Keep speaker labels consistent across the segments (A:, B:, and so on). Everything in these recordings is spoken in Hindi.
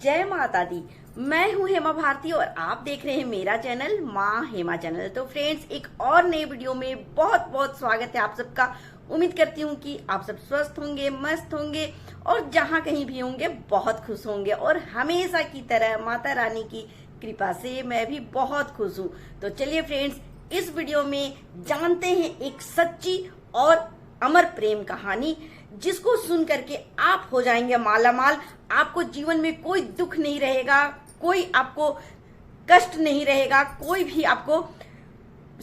A: जय माता दी। मैं हूं हेमा भारती और आप देख रहे हैं मेरा चैनल माँ हेमा चैनल। तो फ्रेंड्स, एक और नए वीडियो में बहुत बहुत स्वागत है आप सबका। उम्मीद करती हूँ कि आप सब स्वस्थ होंगे, मस्त होंगे और जहाँ कहीं भी होंगे बहुत खुश होंगे। और हमेशा की तरह माता रानी की कृपा से मैं भी बहुत खुश हूँ। तो चलिए फ्रेंड्स, इस वीडियो में जानते हैं एक सच्ची और अमर प्रेम कहानी, जिसको सुन करके आप हो जाएंगे मालामाल। आपको जीवन में कोई दुख नहीं रहेगा, कोई आपको कष्ट नहीं रहेगा, कोई भी आपको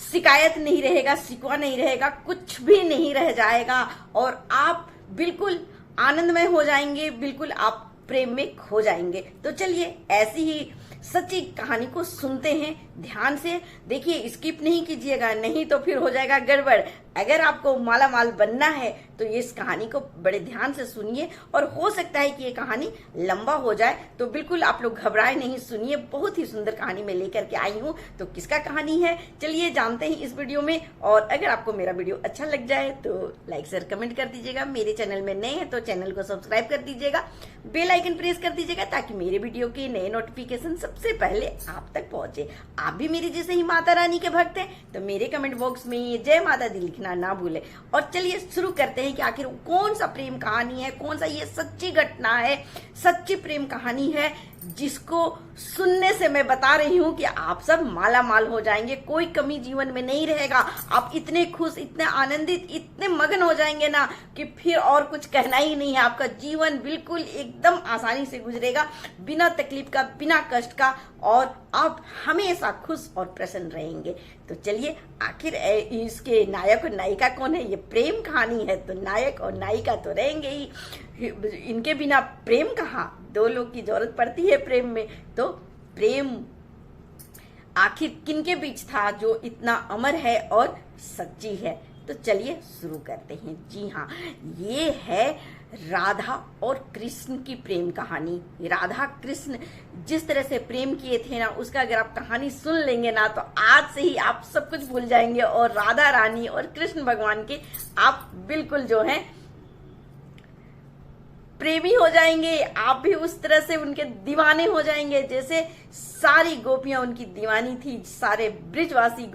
A: शिकायत नहीं रहेगा, शिकवा नहीं रहेगा, कुछ भी नहीं रह जाएगा और आप बिल्कुल आनंदमय हो जाएंगे, बिल्कुल आप प्रेम में खो जाएंगे। तो चलिए ऐसी ही सच्ची कहानी को सुनते हैं। ध्यान से देखिए, स्किप नहीं कीजिएगा, नहीं तो फिर हो जाएगा गड़बड़। अगर आपको माला माल बनना है तो ये इस कहानी को बड़े ध्यान से सुनिए। और हो सकता है कि ये कहानी लंबा हो जाए, तो बिल्कुल आप लोग घबराए नहीं, सुनिए। बहुत ही सुंदर कहानी मैं लेकर के आई हूँ। तो किसका कहानी है चलिए जानते हैं इस वीडियो में। और अगर आपको मेरा वीडियो अच्छा लग जाए तो लाइक शेयर कमेंट कर दीजिएगा। मेरे चैनल में नए हैं तो चैनल को सब्सक्राइब कर दीजिएगा, बेल आइकन प्रेस कर दीजिएगा, ताकि मेरे वीडियो के नए नोटिफिकेशन सबसे पहले आप तक पहुंचे। आप भी मेरी जैसे ही माता रानी के भक्त हैं तो मेरे कमेंट बॉक्स में ये जय माता दी लिखना ना भूले। और चलिए शुरू करते हैं कि आखिर कौन सा प्रेम कहानी है, कौन सा ये सच्ची घटना है, सच्ची प्रेम कहानी है, जिसको सुनने से मैं बता रही हूं कि आप सब माला माल हो जाएंगे। कोई कमी जीवन में नहीं रहेगा। आप इतने खुश, इतने आनंदित, इतने मगन हो जाएंगे ना कि फिर और कुछ कहना ही नहीं है। आपका जीवन बिल्कुल एकदम आसानी से गुजरेगा, बिना तकलीफ का, बिना कष्ट का, और आप हमेशा खुश और प्रसन्न रहेंगे। तो चलिए, आखिर इसके नायक और नायिका कौन है? ये प्रेम कहानी है तो नायक और नायिका तो रहेंगे ही। इनके बिना प्रेम कहाँ? दो लोग की जरूरत पड़ती है प्रेम में। तो प्रेम आखिर किनके बीच था जो इतना अमर है और सच्ची है? तो चलिए शुरू करते हैं। जी हाँ, ये है राधा और कृष्ण की प्रेम कहानी। राधा कृष्ण जिस तरह से प्रेम किए थे ना, उसका अगर आप कहानी सुन लेंगे ना तो आज से ही आप सब कुछ भूल जाएंगे और राधा रानी और कृष्ण भगवान के आप बिल्कुल जो है प्रेमी हो जाएंगे। आप भी उस तरह से उनके दीवाने हो जाएंगे जैसे सारी गोपियां उनकी दीवानी थी, सारे ब्रिजवासी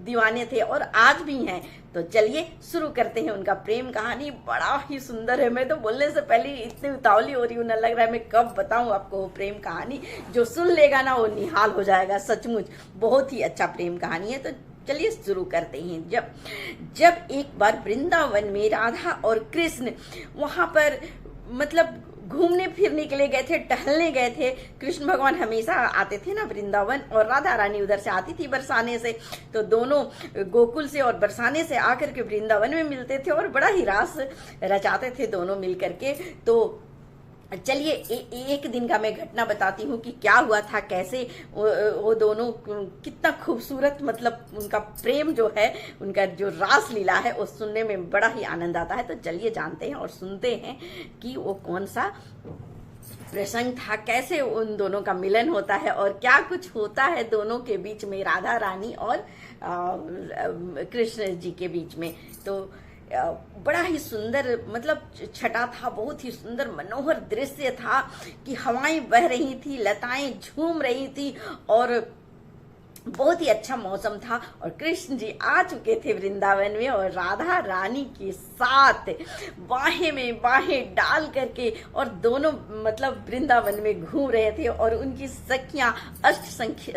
A: दीवाने थे और आज भी हैं। तो चलिए शुरू करते हैं उनका प्रेम कहानी। बड़ा ही सुंदर है। मैं तो बोलने से पहले इतनी उतावली हो रही हूँ ना, लग रहा है मैं कब बताऊं आपको वो प्रेम कहानी। जो सुन लेगा ना वो निहाल हो जाएगा। सचमुच बहुत ही अच्छा प्रेम कहानी है। तो चलिए शुरू करते हैं। जब एक बार वृंदावन में राधा और कृष्ण वहां पर मतलब घूमने फिरने के लिए गए थे, टहलने गए थे। कृष्ण भगवान हमेशा आते थे ना वृंदावन, और राधा रानी उधर से आती थी बरसाने से। तो दोनों गोकुल से और बरसाने से आकर के वृंदावन में मिलते थे और बड़ा ही रास रचाते थे दोनों मिल करके। तो चलिए एक दिन का मैं घटना बताती हूँ कि क्या हुआ था, कैसे वो दोनों कितना खूबसूरत, मतलब उनका प्रेम जो है, उनका जो रास लीला है, वो सुनने में बड़ा ही आनंद आता है। तो चलिए जानते हैं और सुनते हैं कि वो कौन सा प्रसंग था, कैसे उन दोनों का मिलन होता है और क्या कुछ होता है दोनों के बीच में, राधा रानी और कृष्ण जी के बीच में। तो बड़ा ही सुंदर मतलब छटा था, बहुत ही सुंदर मनोहर दृश्य था कि हवाएं बह रही थी, लताएं झूम रही थी और बहुत ही अच्छा मौसम था। और कृष्ण जी आ चुके थे वृंदावन में और राधा रानी के साथ बाहें में बाहें डाल करके और दोनों मतलब वृंदावन में घूम रहे थे। और उनकी सखियां,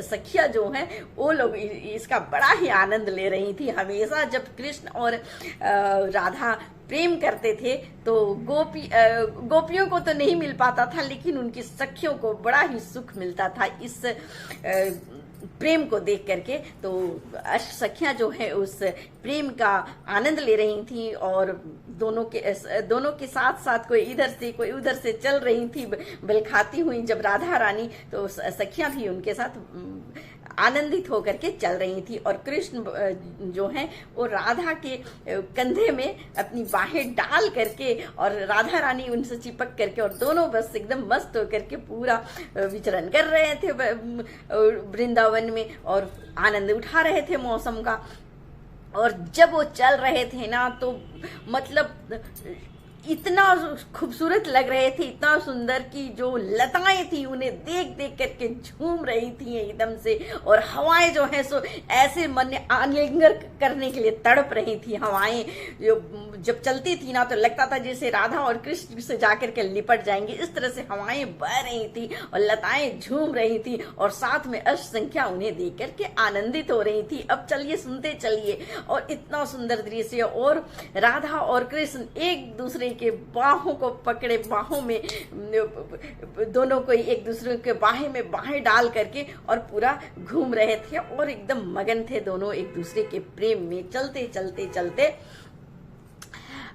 A: सखियां जो हैं, वो लोग इसका बड़ा ही आनंद ले रही थी। हमेशा जब कृष्ण और राधा प्रेम करते थे तो गोपियों को तो नहीं मिल पाता था, लेकिन उनकी सखियों को बड़ा ही सुख मिलता था इस प्रेम को देख करके। तो अष्ट सखियां जो है उस प्रेम का आनंद ले रही थी और दोनों के साथ साथ कोई इधर से कोई उधर से चल रही थी बलखाती हुई जब राधा रानी, तो सखियां भी उनके साथ आनंदित होकर के चल रही थी। और कृष्ण जो है वो राधा के कंधे में अपनी बाहें डाल करके और राधा रानी उनसे चिपक करके और दोनों बस एकदम मस्त होकर के पूरा विचरण कर रहे थे वृंदावन में और आनंद उठा रहे थे मौसम का। और जब वो चल रहे थे ना तो मतलब इतना खूबसूरत लग रहे थे, इतना सुंदर कि जो लताएं थी उन्हें देख देख करके झूम रही थी एकदम से, और हवाएं जो है सो ऐसे मन आलिंगन करने के लिए तड़प रही थी। हवाएं जो जब चलती थी ना तो लगता था जैसे राधा और कृष्ण से जाकर के लिपट जाएंगे, इस तरह से हवाएं बह रही थी और लताएं झूम रही थी, और साथ में अष्टसंख्या उन्हें देख करके आनंदित हो रही थी। अब चलिए सुनते चलिए, और इतना सुंदर दृश्य, और राधा और कृष्ण एक दूसरे के बाहों को पकड़े, बाहों में दोनों को एक दूसरे के बाहें में बाहें डाल करके और पूरा घूम रहे थे, और एकदम मगन थे दोनों एक दूसरे के प्रेम में। चलते चलते चलते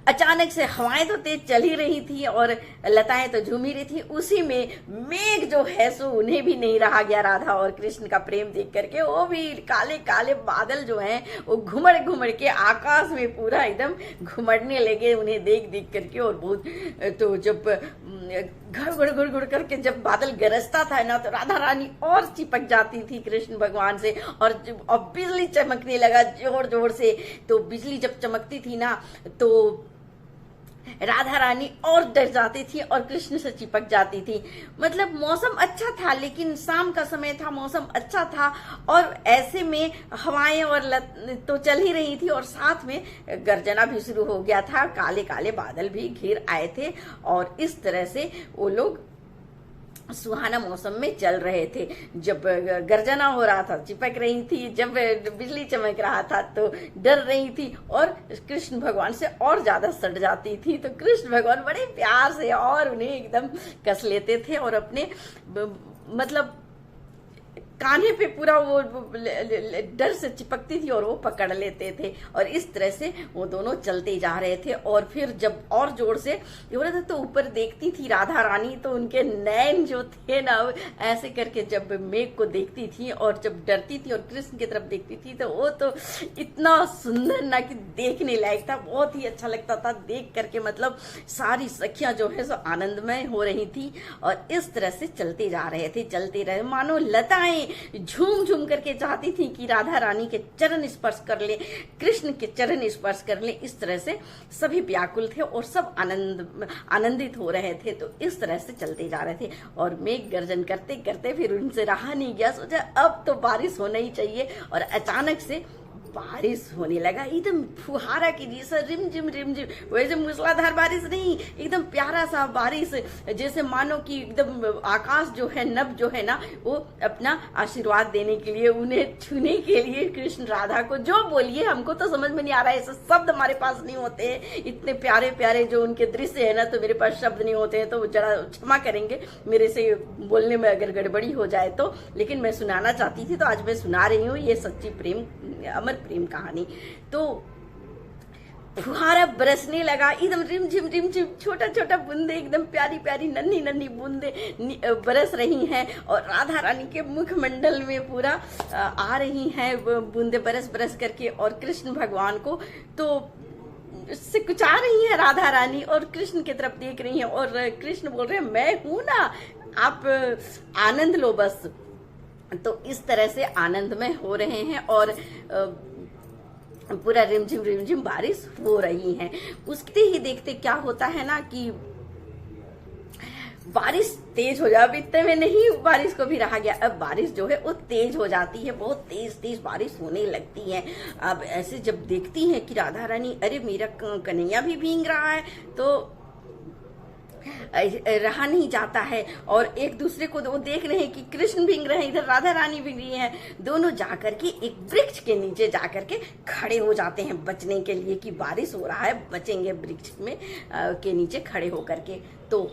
A: अचानक से हवाएं तो तेज चल ही रही थी और लताएं तो झूम ही रही थी, उसी में मेघ जो है सो उन्हें भी नहीं रहा गया राधा और कृष्ण का प्रेम देख करके। वो भी काले काले बादल जो हैं वो घुमड़ घुमड़ के आकाश में पूरा एकदम घुमड़ने लगे उन्हें देख देख करके। और बहुत तो जब घड़ घुड़ करके जब बादल गरजता था ना तो राधा रानी और चिपक जाती थी कृष्ण भगवान से, और बिजली चमकने लगा जोर जोर से। तो बिजली जब चमकती थी ना तो राधा रानी और डर जाती थी और कृष्ण से चिपक जाती थी। मतलब मौसम अच्छा था, लेकिन शाम का समय था, मौसम अच्छा था, और ऐसे में हवाएं और तो चल ही रही थी, और साथ में गर्जना भी शुरू हो गया था, काले काले बादल भी घिर आए थे, और इस तरह से वो लोग सुहाना मौसम में चल रहे थे। जब गर्जना हो रहा था चिपक रही थी, जब बिजली चमक रहा था तो डर रही थी, और कृष्ण भगवान से और ज्यादा सट जाती थी। तो कृष्ण भगवान बड़े प्यार से और उन्हें एकदम कस लेते थे, और अपने मतलब कान्हे पे पूरा वो डर से चिपकती थी और वो पकड़ लेते थे, और इस तरह से वो दोनों चलते जा रहे थे। और फिर जब और जोर से हो रहा था तो ऊपर देखती थी राधा रानी, तो उनके नैन जो थे ना ऐसे करके जब मेघ को देखती थी और जब डरती थी और कृष्ण की तरफ देखती थी तो वो तो इतना सुंदर ना कि देखने लायक था, बहुत ही अच्छा लगता था देख करके। मतलब सारी सखियां जो है सो आनंदमय हो रही थी, और इस तरह से चलते जा रहे थे, चलते रहे, मानो लताएं झूम झूम करके चाहती थी कि राधा रानी के चरण स्पर्श कर ले, कृष्ण के चरण स्पर्श कर ले। इस तरह से सभी व्याकुल थे और सब आनंदित हो रहे थे। तो इस तरह से चलते जा रहे थे, और मेघ गर्जन करते करते फिर उनसे रहा नहीं गया, सोचा अब तो बारिश होना ही चाहिए। और अचानक से बारिश होने लगा, एकदम फुहारा की जैसा रिमझिम रिमझिम, वैसे मूसलाधार बारिश नहीं, एकदम प्यारा सा बारिश, जैसे मानो कि एकदम आकाश जो है, नभ जो है ना, वो अपना आशीर्वाद देने के लिए, उन्हें छूने के लिए कृष्ण राधा को, जो बोलिए हमको तो समझ में नहीं आ रहा है, ऐसे शब्द हमारे पास नहीं होते हैं, इतने प्यारे प्यारे जो उनके दृश्य है ना, तो मेरे पास शब्द नहीं होते हैं, तो जरा क्षमा करेंगे मेरे से बोलने में अगर गड़बड़ी हो जाए तो। लेकिन मैं सुनाना चाहती थी तो आज मैं सुना रही हूँ ये सच्ची प्रेम, अमर प्रेम कहानी। तो फुहारा बरसने लगा, एकदम रिमझिम रिमझिम, छोटा छोटा बूंदे, एकदम प्यारी प्यारी नन्ही नन्ही बूंदे बरस रही हैं, और राधा रानी के मुखमंडल में पूरा आ रही हैं बूंदे बरस बरस करके, और कृष्ण भगवान को तो से कुछ आ रही है राधा रानी, और कृष्ण की तरफ देख रही है, और कृष्ण बोल रहे हैं मैं हूं ना, आप आनंद लो बस। तो इस तरह से आनंदमय हो रहे हैं, और पूरा रिमझिम रिमझिम बारिश हो रही है। उसके ही देखते क्या होता है ना कि बारिश तेज हो जाए, अब इतने में नहीं बारिश को भी रहा गया, अब बारिश जो है वो तेज हो जाती है, बहुत तेज तेज बारिश होने लगती है। अब ऐसे जब देखती हैं कि राधा रानी, अरे मेरा कन्हैया भी भीग रहा है, तो रहा नहीं जाता है, और एक दूसरे को वो देख रहे हैं कि कृष्ण भीग रहे हैं, इधर राधा रानी भीग रही है, दोनों जाकर के एक वृक्ष के नीचे जाकर के खड़े हो जाते हैं बचने के लिए कि बारिश हो रहा है, बचेंगे वृक्ष में के नीचे खड़े होकर के। तो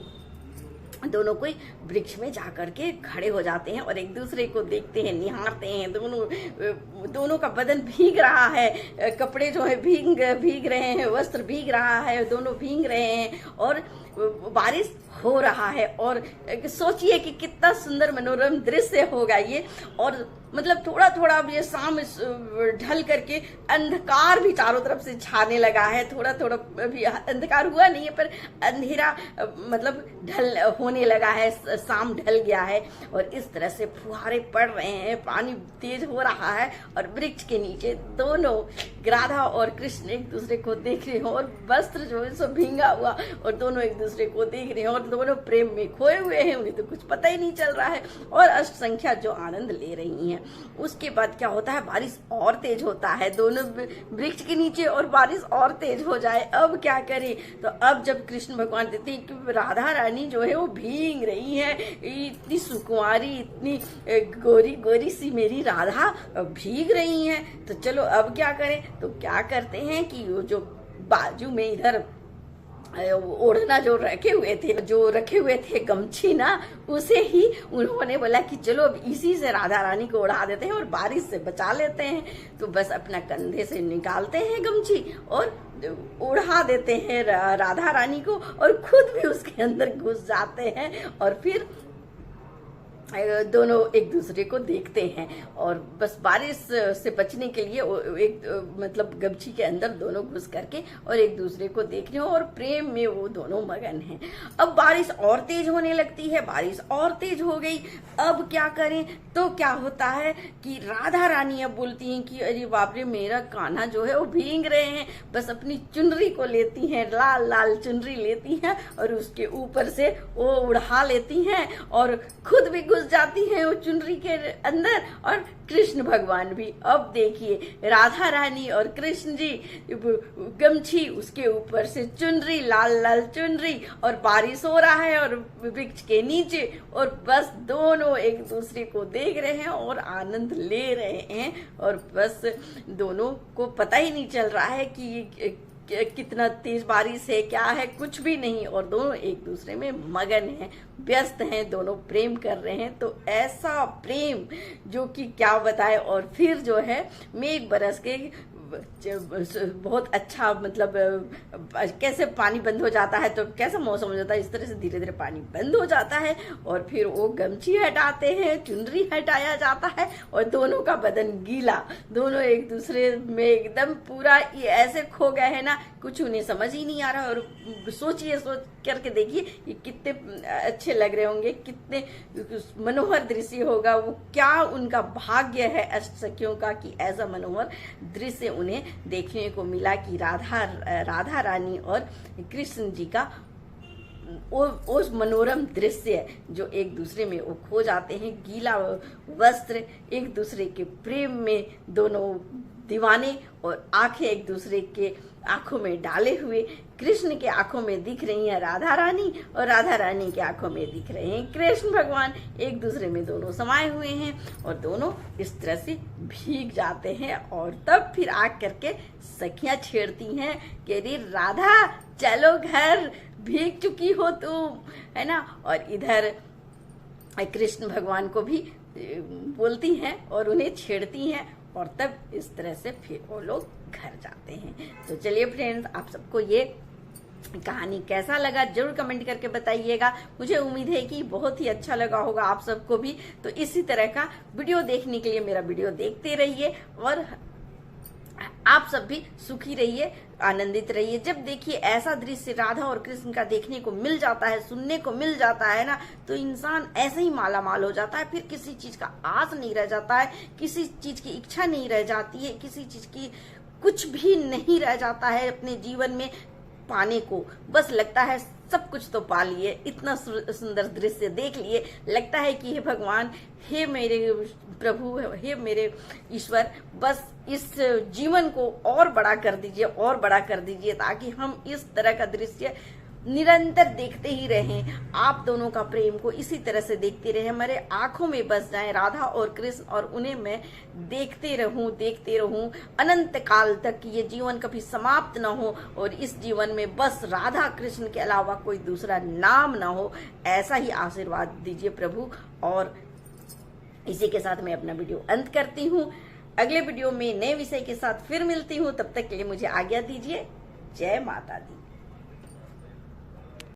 A: दोनों कोई वृक्ष में जाकर के खड़े हो जाते हैं और एक दूसरे को देखते हैं, निहारते हैं। दोनों का बदन भीग रहा है, कपड़े जो है भीग रहे हैं, वस्त्र भीग रहा है, दोनों भीग रहे हैं, और बारिश हो रहा है। और सोचिए कि कितना सुंदर मनोरम दृश्य होगा ये। और मतलब थोड़ा थोड़ा अब ये शाम ढल करके अंधकार भी चारों तरफ से छाने लगा है। थोड़ा थोड़ा अभी अंधकार हुआ नहीं है, पर अंधेरा मतलब ढल होने लगा है, शाम ढल गया है और इस तरह से फुहारे पड़ रहे हैं, पानी तेज हो रहा है और वृक्ष के नीचे दोनों राधा और कृष्ण एक दूसरे को देख रहे हो और वस्त्र जो है सो भींगा हुआ और दोनों एक दूसरे को देख रहे हैं और दोनों प्रेम में खोए हुए हैं। उन्हें तो कुछ पता ही नहीं चल रहा है और अष्ट संख्या जो आनंद ले रही हैं। उसके बाद क्या होता है, बारिश और तेज होता है, दोनों वृक्ष के नीचे और बारिश और तेज हो जाए। अब क्या करें, तो अब जब कृष्ण भगवान देते हैं कि राधा रानी जो है वो भीग रही है, इतनी सुकुमारी, इतनी गोरी गोरी सी मेरी राधा भीग रही है, तो चलो अब क्या करें। तो क्या करते हैं कि वो जो बाजू में इधर ओढ़ना जो रखे हुए थे गमछी ना, उसे ही उन्होंने बोला कि चलो अब इसी से राधा रानी को उड़ा देते हैं और बारिश से बचा लेते हैं। तो बस अपना कंधे से निकालते हैं गमछी और उड़ा देते हैं राधा रानी को और खुद भी उसके अंदर घुस जाते हैं और फिर दोनों एक दूसरे को देखते हैं और बस बारिश से बचने के लिए एक मतलब गमछी के अंदर दोनों घुस करके और एक दूसरे को देख रहे हो और प्रेम में वो दोनों मगन हैं। अब बारिश और तेज होने लगती है, बारिश और तेज हो गई। अब क्या करें, तो क्या होता है कि राधा रानी अब बोलती हैं कि अरे बाप रे, मेरा कान्हा जो है वो भीग रहे हैं। बस अपनी चुनरी को लेती हैं, लाल लाल चुनरी लेती हैं और उसके ऊपर से वो उड़ा लेती हैं और खुद भी जाती है वो चुनरी के अंदर और कृष्ण भगवान भी। अब देखिए राधा रानी और कृष्ण जी, गमछी उसके ऊपर से चुनरी, लाल लाल चुनरी और बारिश हो रहा है और वृक्ष के नीचे और बस दोनों एक दूसरे को देख रहे हैं और आनंद ले रहे हैं और बस दोनों को पता ही नहीं चल रहा है कि कितना तेज बारिश है, क्या है, कुछ भी नहीं और दोनों एक दूसरे में मगन हैं, व्यस्त हैं, दोनों प्रेम कर रहे हैं। तो ऐसा प्रेम जो कि क्या बताए। और फिर जो है मेघ बरस के बहुत अच्छा, मतलब कैसे पानी बंद हो जाता है तो कैसा मौसम हो जाता है, इस तरह से धीरे धीरे पानी बंद हो जाता है और फिर वो गमछी हटाते हैं, चुनरी हटाया जाता है और दोनों का बदन गीला, दोनों एक दूसरे में एकदम पूरा ऐसे खो गए हैं ना, कुछ उन्हें समझ ही नहीं आ रहा। और सोच करके देखिए ये कितने अच्छे लग रहे होंगे, कितने मनोहर दृश्य होगा वो, क्या उनका भाग्य है अष्ट सखियों का कि ऐसा मनोहर दृश्य उन्हें देखने को मिला कि राधा रानी और कृष्ण जी का उस मनोरम दृश्य जो एक दूसरे में वो खो जाते हैं, गीला वस्त्र, एक दूसरे के प्रेम में दोनों दीवाने और आंखें एक दूसरे के आंखों में डाले हुए। कृष्ण के आंखों में दिख रही है राधा रानी और राधा रानी के आंखों में दिख रहे हैं कृष्ण भगवान, एक दूसरे में दोनों समाये हुए हैं और दोनों इस तरह से भीग जाते हैं। और तब फिर आग करके सखियां छेड़ती हैं कि अरे राधा चलो घर, भीग चुकी हो तुम, है ना। और इधर कृष्ण भगवान को भी बोलती हैं और उन्हें छेड़ती हैं और तब इस तरह से फिर वो लोग घर जाते हैं। तो चलिए फ्रेंड्स, आप सबको ये कहानी कैसा लगा जरूर कमेंट करके बताइएगा। मुझे उम्मीद है कि बहुत ही अच्छा लगा होगा आप सबको भी। तो इसी तरह का वीडियो देखने के लिए मेरा वीडियो देखते रहिए और आप सब भी सुखी रहिए, आनंदित रहिए। जब देखिए ऐसा दृश्य राधा और कृष्ण का देखने को मिल जाता है, सुनने को मिल जाता है ना, तो इंसान ऐसे ही माला माल हो जाता है। फिर किसी चीज का आस नहीं रह जाता है, किसी चीज की इच्छा नहीं रह जाती है, किसी चीज की कुछ भी नहीं रह जाता है अपने जीवन में पाने को। बस लगता है सब कुछ तो पा लिए, इतना सुंदर दृश्य देख लिए, लगता है कि हे भगवान, हे मेरे प्रभु, हे मेरे ईश्वर, बस इस जीवन को और बड़ा कर दीजिए, और बड़ा कर दीजिए, ताकि हम इस तरह का दृश्य निरंतर देखते ही रहें। आप दोनों का प्रेम को इसी तरह से देखते रहे, हमारे आंखों में बस जाए राधा और कृष्ण, और उन्हें मैं देखते रहूं अनंत काल तक, ये जीवन कभी समाप्त ना हो और इस जीवन में बस राधा कृष्ण के अलावा कोई दूसरा नाम ना हो। ऐसा ही आशीर्वाद दीजिए प्रभु। और इसी के साथ मैं अपना वीडियो अंत करती हूँ। अगले वीडियो में नए विषय के साथ फिर मिलती हूँ। तब तक के लिए मुझे आज्ञा दीजिए। जय माता दी।